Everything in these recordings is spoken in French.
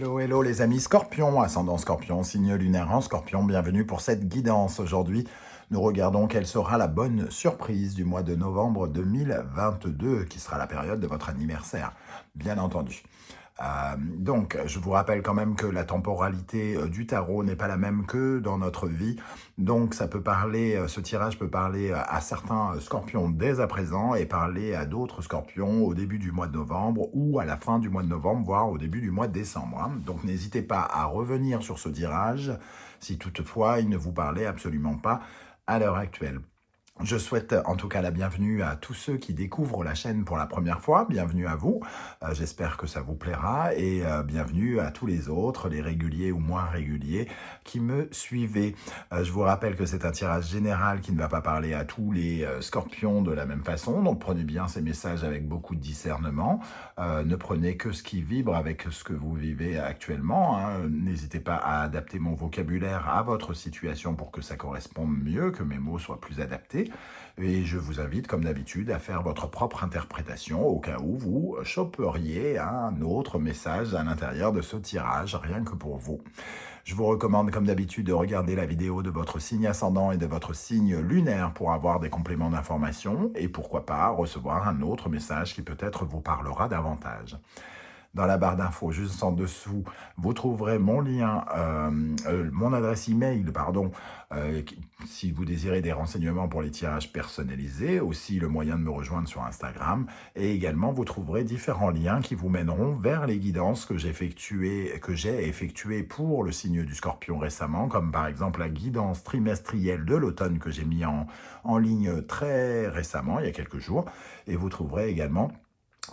Hello, hello les amis Scorpion, ascendant Scorpion, signe lunaire en Scorpion, bienvenue pour cette guidance. Aujourd'hui, nous regardons quelle sera la bonne surprise du mois de novembre 2022, qui sera la période de votre anniversaire, bien entendu. Donc, je vous rappelle quand même que la temporalité du tarot n'est pas la même que dans notre vie. Donc, ça peut parler, ce tirage peut parler à certains scorpions dès à présent et parler à d'autres scorpions au début du mois de novembre ou à la fin du mois de novembre, voire au début du mois de décembre. Donc, n'hésitez pas à revenir sur ce tirage si toutefois il ne vous parlait absolument pas à l'heure actuelle. Je souhaite en tout cas la bienvenue à tous ceux qui découvrent la chaîne pour la première fois. Bienvenue à vous, j'espère que ça vous plaira et bienvenue à tous les autres, les réguliers ou moins réguliers qui me suivez. Je vous rappelle que c'est un tirage général qui ne va pas parler à tous les scorpions de la même façon, donc prenez bien ces messages avec beaucoup de discernement. Ne prenez que ce qui vibre avec ce que vous vivez actuellement. N'hésitez pas à adapter mon vocabulaire à votre situation pour que ça corresponde mieux, que mes mots soient plus adaptés. Et je vous invite, comme d'habitude, à faire votre propre interprétation au cas où vous choperiez un autre message à l'intérieur de ce tirage, rien que pour vous. Je vous recommande, comme d'habitude, de regarder la vidéo de votre signe ascendant et de votre signe lunaire pour avoir des compléments d'information et pourquoi pas recevoir un autre message qui peut-être vous parlera davantage. Dans la barre d'infos, juste en dessous, vous trouverez mon lien, mon adresse email, pardon, si vous désirez des renseignements pour les tirages personnalisés, aussi le moyen de me rejoindre sur Instagram, et également vous trouverez différents liens qui vous mèneront vers les guidances que j'ai effectuées pour le signe du Scorpion récemment, comme par exemple la guidance trimestrielle de l'automne que j'ai mis en ligne très récemment, il y a quelques jours, et vous trouverez également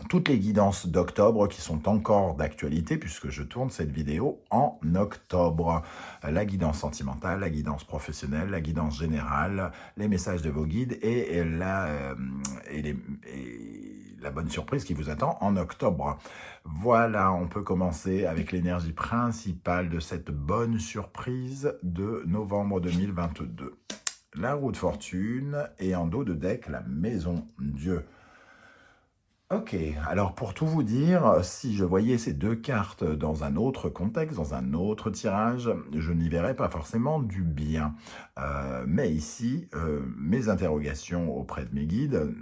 toutes les guidances d'octobre qui sont encore d'actualité puisque je tourne cette vidéo en octobre. La guidance sentimentale, la guidance professionnelle, la guidance générale, les messages de vos guides et la bonne surprise qui vous attend en octobre. Voilà, on peut commencer avec l'énergie principale de cette bonne surprise de novembre 2022. La roue de fortune et en dos de deck, la maison Dieu. Ok, alors pour tout vous dire, si je voyais ces deux cartes dans un autre contexte, dans un autre tirage, je n'y verrais pas forcément du bien. Mais ici, mes interrogations auprès de mes guides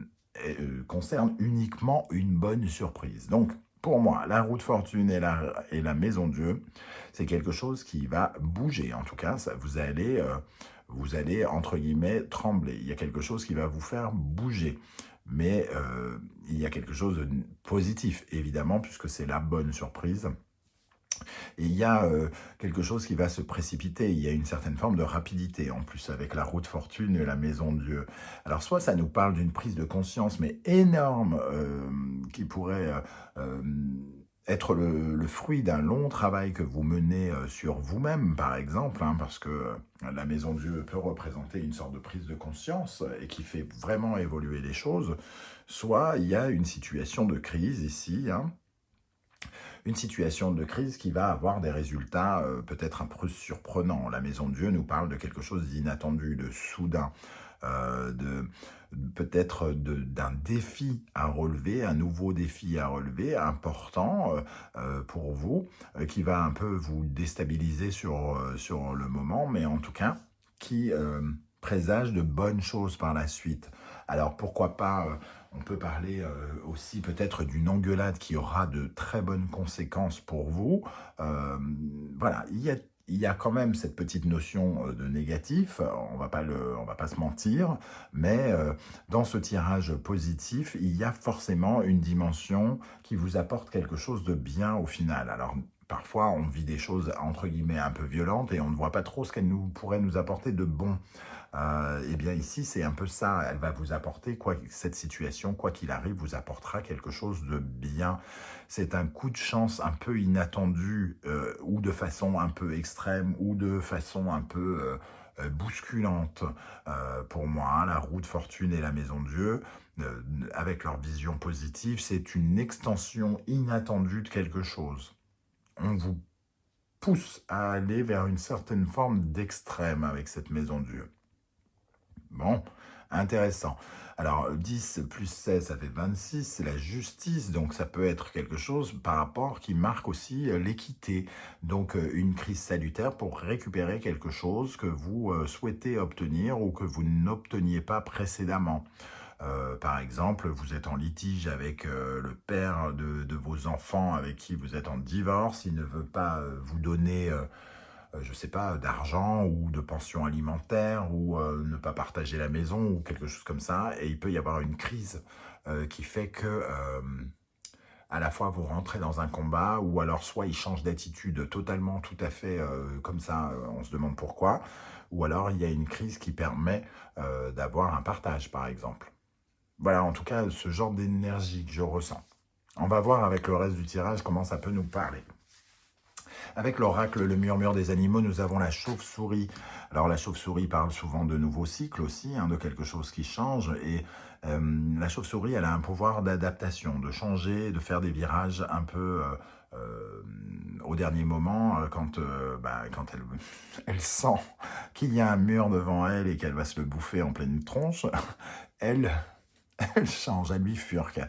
concernent uniquement une bonne surprise. Donc, pour moi, la roue de fortune et la maison Dieu, c'est quelque chose qui va bouger. En tout cas, vous allez, entre guillemets, trembler. Il y a quelque chose qui va vous faire bouger. Mais il y a quelque chose de positif, évidemment, puisque c'est la bonne surprise. Et il y a quelque chose qui va se précipiter, il y a une certaine forme de rapidité, en plus, avec la roue de fortune et la maison Dieu. Alors, soit ça nous parle d'une prise de conscience, mais énorme, qui pourrait être le fruit d'un long travail que vous menez sur vous-même, par exemple, parce que la maison Dieu peut représenter une sorte de prise de conscience et qui fait vraiment évoluer les choses, soit il y a une situation de crise ici, une situation de crise qui va avoir des résultats peut-être un peu surprenants. La maison Dieu nous parle de quelque chose d'inattendu, de soudain, peut-être d'un défi à relever, un nouveau défi à relever, important pour vous, qui va un peu vous déstabiliser sur le moment, mais en tout cas, qui présage de bonnes choses par la suite. Alors pourquoi pas, on peut parler aussi peut-être d'une engueulade qui aura de très bonnes conséquences pour vous. Voilà, il y a quand même cette petite notion de négatif, on va pas se mentir, mais dans ce tirage positif, il y a forcément une dimension qui vous apporte quelque chose de bien au final. Alors, parfois, on vit des choses, entre guillemets, un peu violentes et on ne voit pas trop ce qu'elle pourrait nous apporter de bon. Eh bien ici, c'est un peu ça, elle va vous apporter, cette situation, quoi qu'il arrive, vous apportera quelque chose de bien. C'est un coup de chance un peu inattendu, ou de façon un peu extrême, ou de façon un peu bousculante. Pour moi, la roue de fortune et la maison Dieu, avec leur vision positive, c'est une extension inattendue de quelque chose. On vous pousse à aller vers une certaine forme d'extrême avec cette maison Dieu. Bon, intéressant. Alors, 10 plus 16, ça fait 26, c'est la justice, donc ça peut être quelque chose par rapport qui marque aussi l'équité. Donc, une crise salutaire pour récupérer quelque chose que vous souhaitez obtenir ou que vous n'obteniez pas précédemment. Par exemple, vous êtes en litige avec le père de vos enfants avec qui vous êtes en divorce, il ne veut pas vous donner je ne sais pas, d'argent ou de pension alimentaire ou ne pas partager la maison ou quelque chose comme ça. Et il peut y avoir une crise qui fait que à la fois vous rentrez dans un combat ou alors soit il change d'attitude totalement, tout à fait comme ça, on se demande pourquoi. Ou alors il y a une crise qui permet d'avoir un partage, par exemple. Voilà, en tout cas, ce genre d'énergie que je ressens. On va voir avec le reste du tirage comment ça peut nous parler. Avec l'oracle, le murmure des animaux, nous avons la chauve-souris. Alors la chauve-souris parle souvent de nouveaux cycles aussi, hein, de quelque chose qui change. Et la chauve-souris, elle a un pouvoir d'adaptation, de changer, de faire des virages un peu au dernier moment, quand elle, elle sent qu'il y a un mur devant elle et qu'elle va se le bouffer en pleine tronche, elle, elle change, elle bifurque.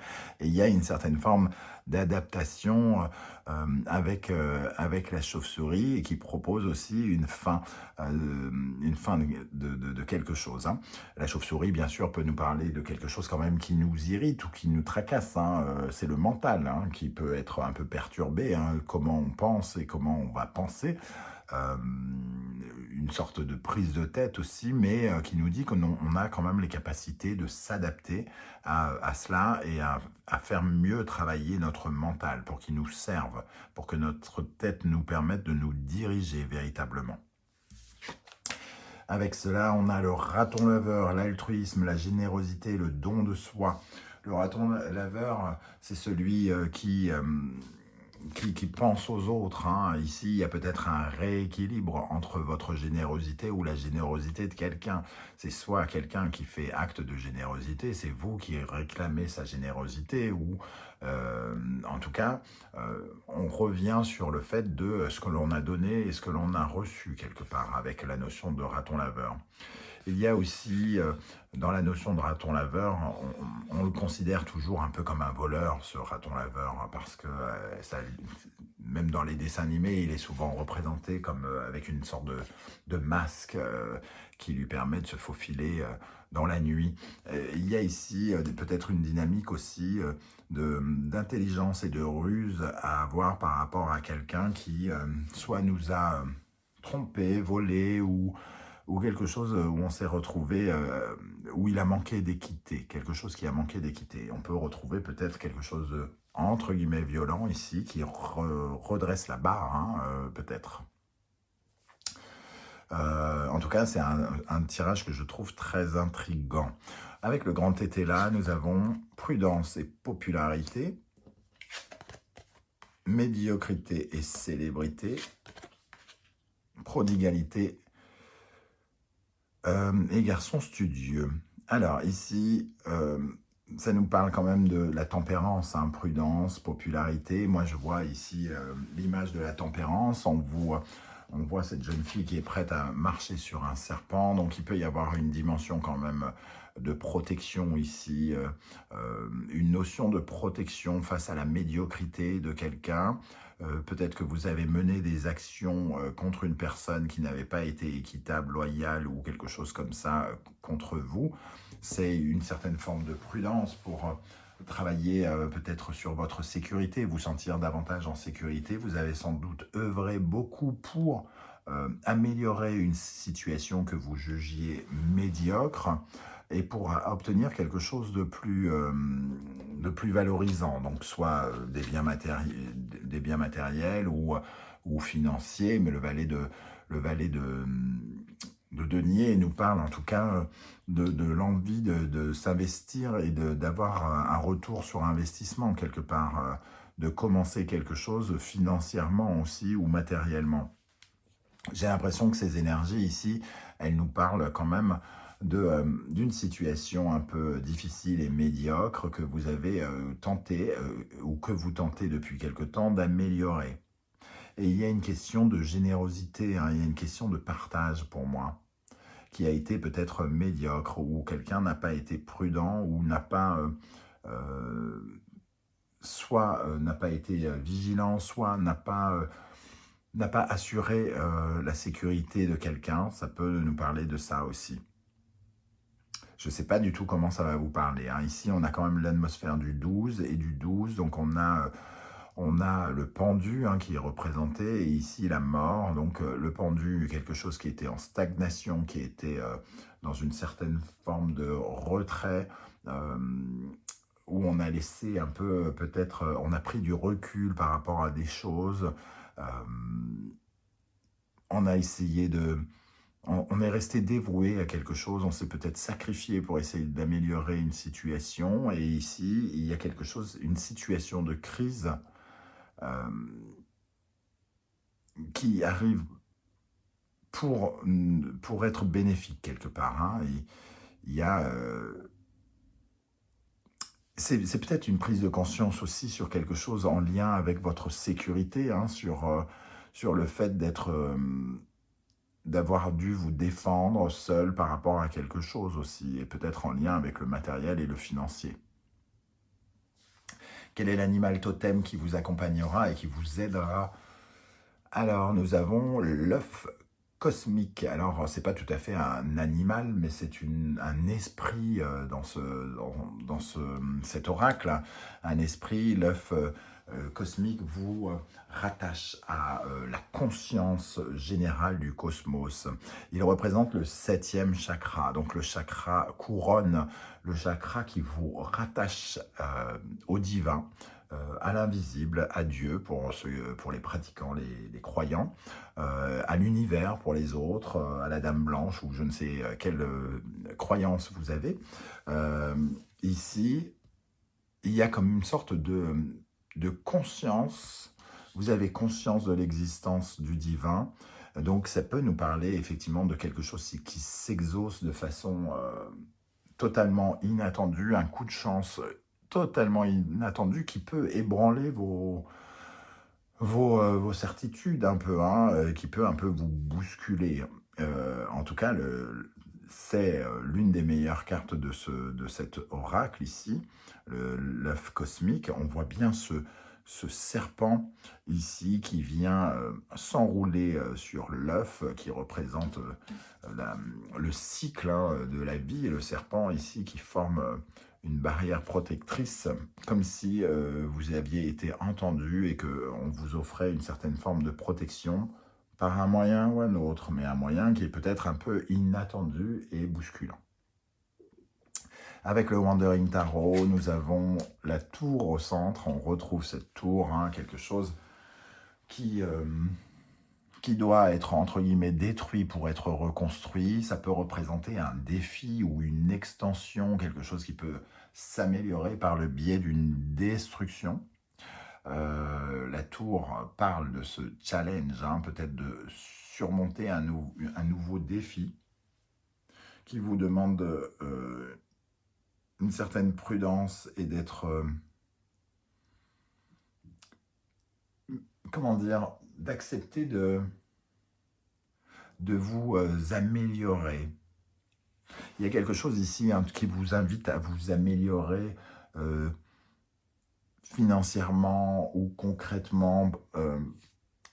Et il y a une certaine forme d'adaptation avec la chauve-souris et qui propose aussi une fin de quelque chose. Hein. La chauve-souris, bien sûr, peut nous parler de quelque chose quand même qui nous irrite ou qui nous tracasse. Hein. C'est le mental hein, qui peut être un peu perturbé, hein, comment on pense et comment on va penser. Euh, une sorte de prise de tête aussi, mais qui nous dit qu'on a quand même les capacités de s'adapter à cela et à faire mieux travailler notre mental pour qu'il nous serve, pour que notre tête nous permette de nous diriger véritablement. Avec cela, on a le raton laveur, l'altruisme, la générosité, le don de soi. Le raton laveur, c'est celui qui pense aux autres. Hein. Ici, il y a peut-être un rééquilibre entre votre générosité ou la générosité de quelqu'un. C'est soit quelqu'un qui fait acte de générosité, c'est vous qui réclamez sa générosité, ou en tout cas, on revient sur le fait de ce que l'on a donné et ce que l'on a reçu quelque part avec la notion de raton laveur. Il y a aussi, dans la notion de raton laveur, on le considère toujours un peu comme un voleur, ce raton laveur, hein, parce que même dans les dessins animés, il est souvent représenté comme avec une sorte de masque qui lui permet de se faufiler dans la nuit. Il y a ici peut-être une dynamique aussi d'intelligence et de ruse à avoir par rapport à quelqu'un qui soit nous a trompé, volé ou quelque chose où on s'est retrouvé, où il a manqué d'équité, quelque chose qui a manqué d'équité. On peut retrouver peut-être quelque chose de, entre guillemets, violent ici, qui redresse la barre, hein, peut-être. En tout cas, c'est un tirage que je trouve très intriguant. Avec le grand tété là, nous avons prudence et popularité, médiocrité et célébrité, prodigalité et garçon studieux. Alors ici, ça nous parle quand même de la tempérance, hein, prudence, popularité. Moi, je vois ici l'image de la tempérance. On voit cette jeune fille qui est prête à marcher sur un serpent. Donc, il peut y avoir une dimension quand même de protection ici, une notion de protection face à la médiocrité de quelqu'un. Peut-être que vous avez mené des actions contre une personne qui n'avait pas été équitable, loyale ou quelque chose comme ça contre vous. C'est une certaine forme de prudence pour travailler peut-être sur votre sécurité, vous sentir davantage en sécurité. Vous avez sans doute œuvré beaucoup pour améliorer une situation que vous jugiez médiocre et pour obtenir quelque chose de plus valorisant, donc soit des biens matériels ou financiers, mais le valet de denier nous parle en tout cas de l'envie de s'investir et d'avoir un retour sur investissement quelque part, de commencer quelque chose financièrement aussi ou matériellement. J'ai l'impression que ces énergies ici, elles nous parlent quand même d'une situation un peu difficile et médiocre que vous avez tenté ou que vous tentez depuis quelque temps d'améliorer. Et il y a une question de générosité, hein, il y a une question de partage pour moi, qui a été peut-être médiocre, ou quelqu'un n'a pas été prudent, ou n'a pas... soit n'a pas été vigilant, soit n'a pas assuré la sécurité de quelqu'un. Ça peut nous parler de ça aussi. Je ne sais pas du tout comment ça va vous parler, hein. Ici, on a quand même l'atmosphère du 12 et du 12. Donc, on a le pendu, hein, qui est représenté. Et ici, la mort. Donc, le pendu, quelque chose qui était en stagnation, qui était dans une certaine forme de retrait, où on a laissé un peu, peut-être, on a pris du recul par rapport à des choses. On a essayé de... On est resté dévoué à quelque chose, on s'est peut-être sacrifié pour essayer d'améliorer une situation. Et ici, il y a quelque chose, une situation de crise qui arrive pour être bénéfique quelque part, hein. Il y a... c'est peut-être une prise de conscience aussi sur quelque chose en lien avec votre sécurité, hein, sur le fait d'avoir dû vous défendre seul par rapport à quelque chose aussi, et peut-être en lien avec le matériel et le financier. Quel est l'animal totem qui vous accompagnera et qui vous aidera? Alors, nous avons l'œuf cosmique. Alors, c'est pas tout à fait un animal, mais c'est un esprit dans cet oracle. Un esprit, l'œuf cosmique vous rattache à la conscience générale du cosmos. Il représente le 7e chakra, donc le chakra couronne, le chakra qui vous rattache au divin, à l'invisible, à Dieu pour les pratiquants, les croyants, à l'univers pour les autres, à la Dame Blanche, ou je ne sais quelle croyance vous avez. Ici, il y a comme une sorte de conscience. Vous avez conscience de l'existence du divin. Donc ça peut nous parler effectivement de quelque chose qui s'exauce de façon totalement inattendue, un coup de chance totalement inattendu qui peut ébranler vos certitudes un peu, hein, qui peut un peu vous bousculer. En tout cas, c'est l'une des meilleures cartes de cet oracle ici, l'œuf cosmique. On voit bien ce serpent ici qui vient s'enrouler sur l'œuf, qui représente le cycle, hein, de la vie, et le serpent ici qui forme une barrière protectrice, comme si vous aviez été entendu et qu'on vous offrait une certaine forme de protection par un moyen ou un autre, mais un moyen qui est peut-être un peu inattendu et bousculant. Avec le Wandering Tarot, nous avons la tour au centre. On retrouve cette tour, hein, quelque chose qui doit être, entre guillemets, détruit pour être reconstruit. Ça peut représenter un défi ou une extension, quelque chose qui peut s'améliorer par le biais d'une destruction. La tour parle de ce challenge, hein, peut-être de surmonter un nouveau défi qui vous demande une certaine prudence et d'être, comment dire, d'accepter de vous améliorer. Il y a quelque chose ici, hein, qui vous invite à vous améliorer financièrement ou concrètement,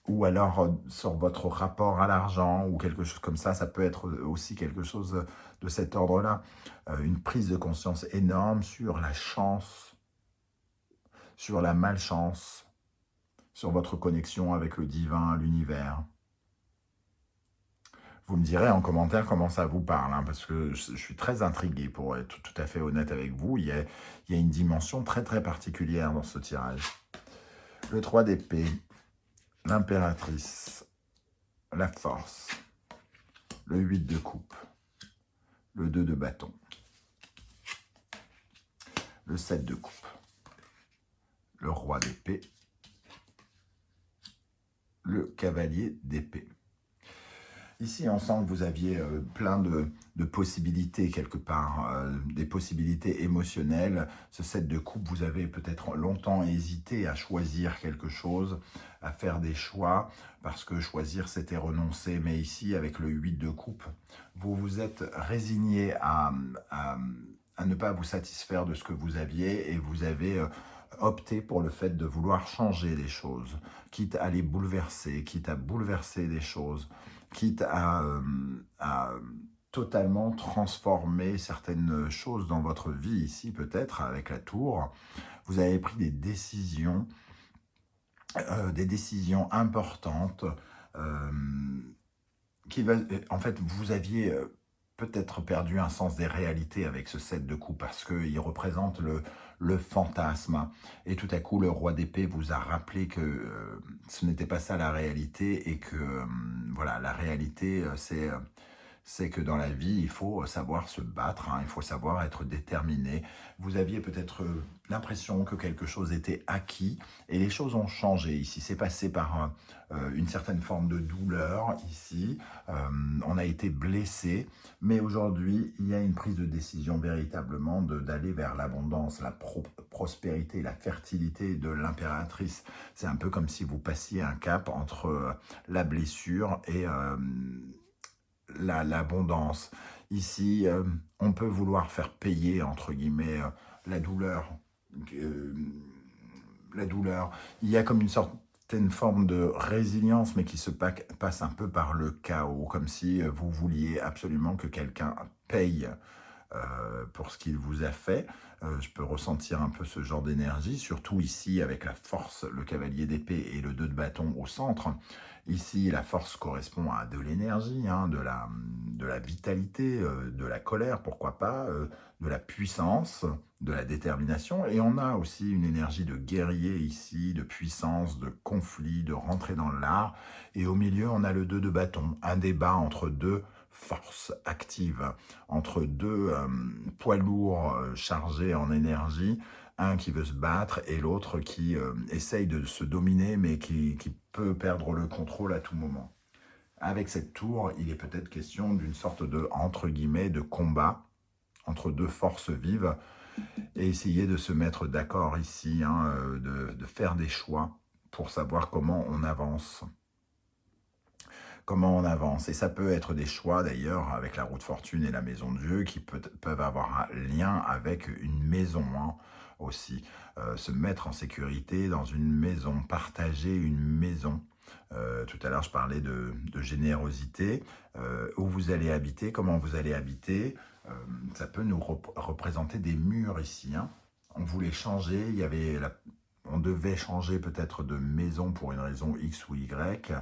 ou alors sur votre rapport à l'argent ou quelque chose comme ça. Ça peut être aussi quelque chose de cet ordre-là. Une prise de conscience énorme sur la chance, sur la malchance, sur votre connexion avec le divin, l'univers. Vous me direz en commentaire comment ça vous parle, hein, parce que je suis très intrigué, pour être tout à fait honnête avec vous. Il y a une dimension très très particulière dans ce tirage. Le 3 d'épée, l'impératrice, la force, le 8 de coupe, le 2 de bâton, le 7 de coupe, le roi d'épée, le cavalier d'épée. Ici, on sent que vous aviez plein de possibilités quelque part, des possibilités émotionnelles. Ce 7 de coupe, vous avez peut-être longtemps hésité à choisir quelque chose, à faire des choix, parce que choisir, c'était renoncer. Mais ici, avec le 8 de coupe, vous vous êtes résigné à ne pas vous satisfaire de ce que vous aviez et vous avez opté pour le fait de vouloir changer les choses, quitte à les bouleverser, quitte à bouleverser des choses, quitte à totalement transformer certaines choses dans votre vie ici, peut-être avec la tour. Vous avez pris des décisions importantes euh, en fait, vous aviez peut-être perdu un sens des réalités avec ce 7 de coupe parce qu'il représente le fantasme. Et tout à coup, le roi d'épée vous a rappelé que ce n'était pas ça la réalité et que voilà, la réalité, c'est que dans la vie, il faut savoir se battre, hein, il faut savoir être déterminé. Vous aviez peut-être l'impression que quelque chose était acquis et les choses ont changé ici. C'est passé par une certaine forme de douleur ici. On a été blessé, mais aujourd'hui, il y a une prise de décision véritablement d'aller vers l'abondance, la prospérité, la fertilité de l'impératrice. C'est un peu comme si vous passiez un cap entre la blessure et l'abondance. Ici, on peut vouloir faire payer, entre guillemets, la douleur. Euh, la douleur. Il y a comme une certaine forme de résilience, mais qui se passe un peu par le chaos, comme si vous vouliez absolument que quelqu'un paye pour ce qu'il vous a fait. Je peux ressentir un peu ce genre d'énergie, surtout ici avec la force, le cavalier d'épée et le 2 de bâton au centre. Ici, la force correspond à de l'énergie, hein, de la vitalité, de la colère, pourquoi pas, de la puissance, de la détermination. Et on a aussi une énergie de guerrier ici, de puissance, de conflit, de rentrer dans l'art. Et au milieu, on a le 2 de bâton, un débat entre deux forces actives, entre deux poids lourds chargés en énergie, un qui veut se battre et l'autre qui essaye de se dominer mais qui peut perdre le contrôle à tout moment. Avec cette tour, il est peut-être question d'une sorte de, entre guillemets, de combat entre deux forces vives et essayer de se mettre d'accord ici, hein, de faire des choix pour savoir comment on avance. Comment on avance. Et ça peut être des choix d'ailleurs avec la roue de fortune et la maison de Dieu qui peuvent avoir un lien avec une maison hein, aussi. Se mettre en sécurité dans une maison, partager une maison. Tout à l'heure, je parlais de générosité. Où vous allez habiter, comment vous allez habiter. Ça peut nous représenter des murs ici. Hein. On voulait changer, on devait changer peut-être de maison pour une raison X ou Y.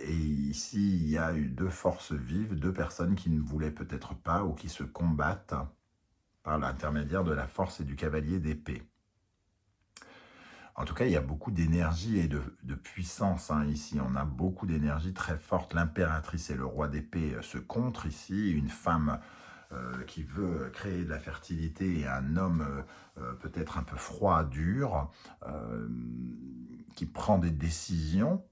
Et ici, il y a eu deux forces vives, deux personnes qui ne voulaient peut-être pas ou qui se combattent par l'intermédiaire de la force et du cavalier d'épée. En tout cas, il y a beaucoup d'énergie et de puissance hein, ici. On a beaucoup d'énergie très forte. L'impératrice et le roi d'épée se contre ici. Une femme qui veut créer de la fertilité et un homme peut-être un peu froid, dur, qui prend des décisions.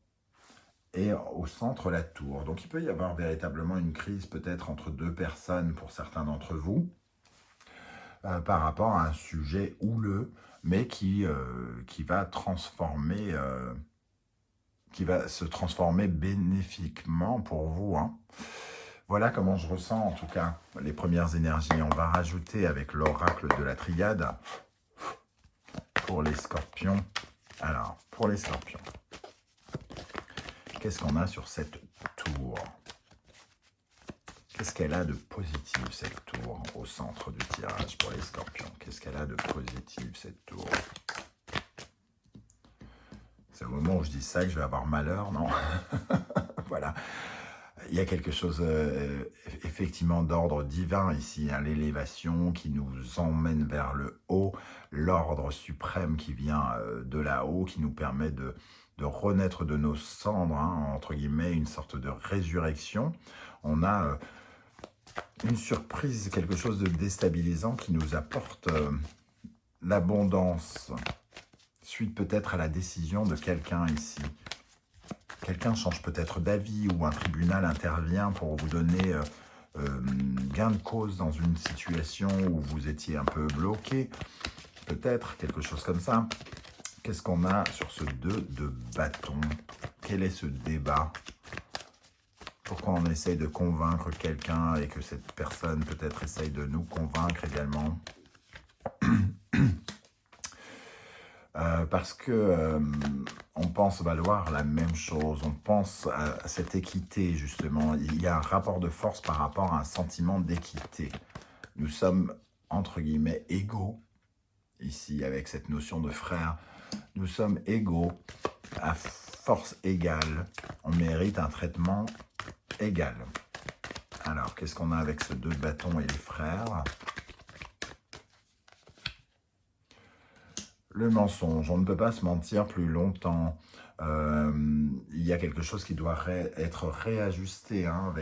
Et au centre, la tour. Donc, il peut y avoir véritablement une crise peut-être entre deux personnes pour certains d'entre vous par rapport à un sujet houleux, mais qui va se transformer bénéfiquement pour vous. Hein. Voilà comment je ressens en tout cas les premières énergies. On va rajouter avec l'oracle de la triade pour les scorpions. Alors, pour les scorpions. Qu'est-ce qu'on a sur cette tour? Qu'est-ce qu'elle a de positif, cette tour, au centre du tirage pour les scorpions? Qu'est-ce qu'elle a de positif, cette tour? C'est au moment où je dis ça que je vais avoir malheur, non? Voilà. Il y a quelque chose, effectivement, d'ordre divin ici, hein, l'élévation qui nous emmène vers le haut, l'ordre suprême qui vient de là-haut, qui nous permet de renaître de nos cendres, hein, entre guillemets, une sorte de résurrection. On a une surprise, quelque chose de déstabilisant qui nous apporte l'abondance, suite peut-être à la décision de quelqu'un ici. quelqu'un change peut-être d'avis ou un tribunal intervient pour vous donner gain de cause dans une situation où vous étiez un peu bloqué, peut-être, quelque chose comme ça. Qu'est-ce qu'on a sur ce 2 de bâton? Quel est ce débat? Pourquoi on essaye de convaincre quelqu'un et que cette personne peut-être essaye de nous convaincre également? Parce que on pense valoir la même chose, on pense à cette équité justement. Il y a un rapport de force par rapport à un sentiment d'équité. Nous sommes entre guillemets égaux ici avec cette notion de frère. Nous sommes égaux à force égale. On mérite un traitement égal. Alors, qu'est-ce qu'on a avec ce 2 de bâton et les frères? Le mensonge, on ne peut pas se mentir plus longtemps. Il y a quelque chose qui doit être réajusté hein,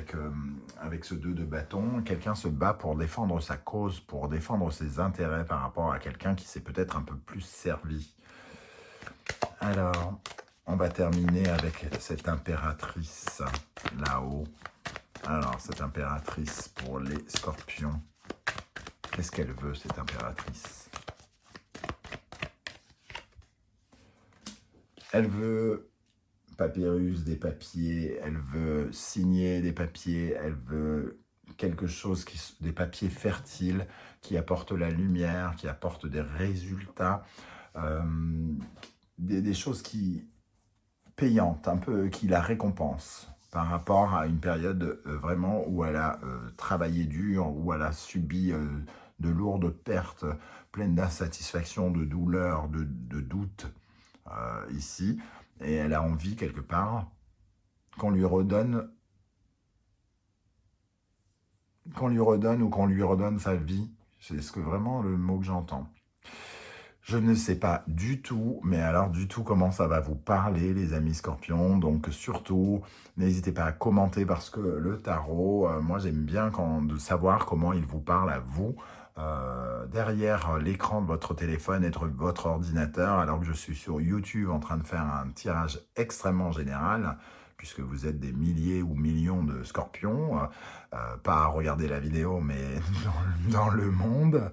avec ce 2 de bâton. Quelqu'un se bat pour défendre sa cause, pour défendre ses intérêts par rapport à quelqu'un qui s'est peut-être un peu plus servi. Alors, on va terminer avec cette impératrice là-haut. Alors, cette impératrice pour les scorpions, qu'est-ce qu'elle veut, cette impératrice? Elle veut papyrus, des papiers, elle veut signer des papiers, elle veut quelque chose, des papiers fertiles qui apportent la lumière, qui apportent des résultats, des choses payantes, un peu qui la récompensent par rapport à une période vraiment où elle a travaillé dur, où elle a subi de lourdes pertes, pleines d'insatisfaction, de douleur, de doute ici. Et elle a envie quelque part qu'on lui redonne ou qu'on lui redonne sa vie. C'est vraiment le mot que j'entends. Je ne sais pas du tout, mais alors du tout comment ça va vous parler, les amis scorpions. Donc surtout, n'hésitez pas à commenter parce que le tarot, moi j'aime bien de savoir comment il vous parle à vous. Derrière l'écran de votre téléphone et de votre ordinateur, alors que je suis sur YouTube en train de faire un tirage extrêmement général, puisque vous êtes des milliers ou millions de scorpions, pas à regarder la vidéo, mais dans le monde.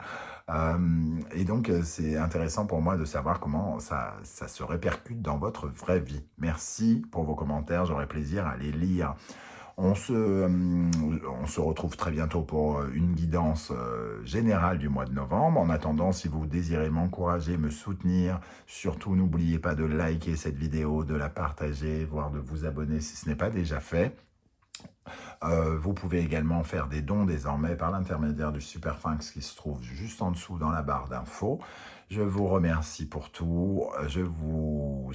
Et donc, c'est intéressant pour moi de savoir comment ça se répercute dans votre vraie vie. Merci pour vos commentaires, j'aurai plaisir à les lire. On se retrouve très bientôt pour une guidance générale du mois de novembre. En attendant, si vous désirez m'encourager, me soutenir, surtout n'oubliez pas de liker cette vidéo, de la partager, voire de vous abonner si ce n'est pas déjà fait. Vous pouvez également faire des dons désormais par l'intermédiaire du Superphinx qui se trouve juste en dessous dans la barre d'infos. Je vous remercie pour tout. Je vous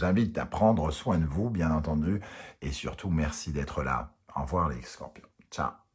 invite à prendre soin de vous, bien entendu. Et surtout, merci d'être là. Au revoir les scorpions. Ciao.